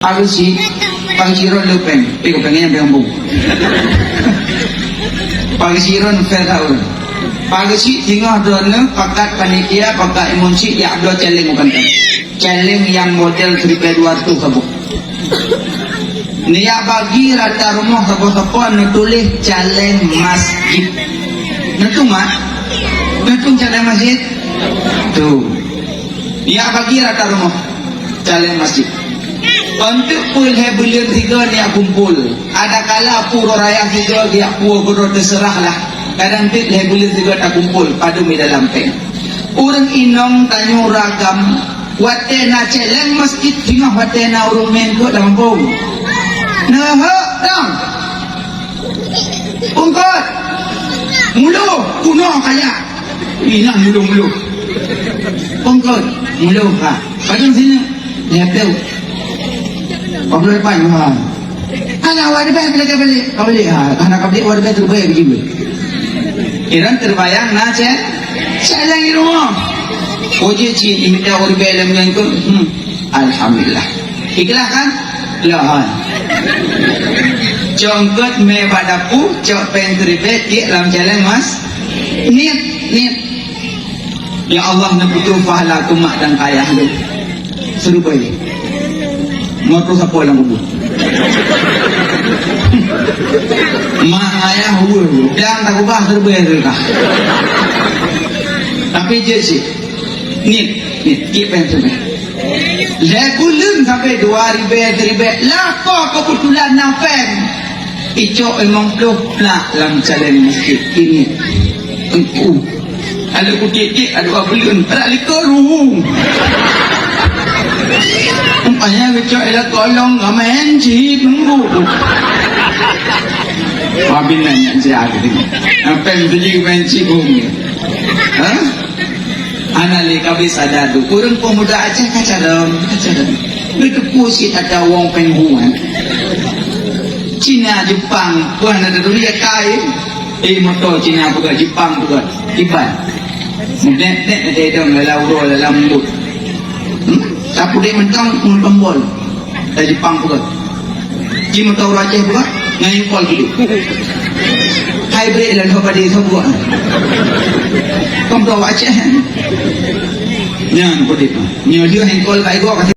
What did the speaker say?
Aku sih pangsiron lupen, pero pengen yang bung. Pangsiron ferau. Pagsi tinggal dona pakat panitia pakat emonsi ya ada challenge bukan kan? Challenge yang model 3x2 kabuk. Nia bagi rata rumah sapa-sapa nutulis challenge masjid. Nutung mak? Nutung challenge masjid? Tuh. Nia bagi rata rumah challenge masjid. Untuk pulih bulan 3 ni kumpul. Ada kala puro raya 3 dia puro terserah lah. Kadang tu bulan 3 tak kumpul padu mi dalam peng. Urang inong tanyo ragam watena celeng masjid tengah watena urang men ko dalam pong. Nah dong. Ungkot. Mulu kuno kaya. Ina mulu. Ungkot mulu ha. Padang sini lepeu. Apa lepas ha. Anak wadah balik. Kau balik ha. Anak kau balik wadah terbaik begitu. Iran terbayang na saya di rumah. Oje ci imita orbe lemngan ko. Alhamdulillah. Ikhlas kan? Lah. Jongkot me badapu, cok pen teribet di dalam jalan mas. Niat. Ya Allah na putu pahala ku mak dan ayah lu. Serupa ini. Mau terus apa lang kubu. Mak ayah hulu dan tak ubah terberes. Tapi je sih ni kita pengen lekulun sampai 2,000 lah kok kebetulan nampen icok emang peluk lah dalam jalan masjid ini engku ada kutik ada abulun ada likorung umpanya icok ela kolong ngamen cip nunggu Wabin nanya saya gitu. Apa yang tujuh benci bumi? Anak kabis ada tu. Kurang pemuda aja kacaram. Begitu pusit ada wong penghuan. Cina Jepang, bukan ada dunia kain. Motor Cina bukan Jepang bukan. Iban. Net ada dong dalam dalam mulut. Tapi dia mentang pembol. Dari Jepang bukan. Cina motor Aceh bukan. Ngayon pol gitu. Hybrid lang ho pa di semua. Kung bawa Aceh. Yan po dito. Niyo dia hengkol kay go kasi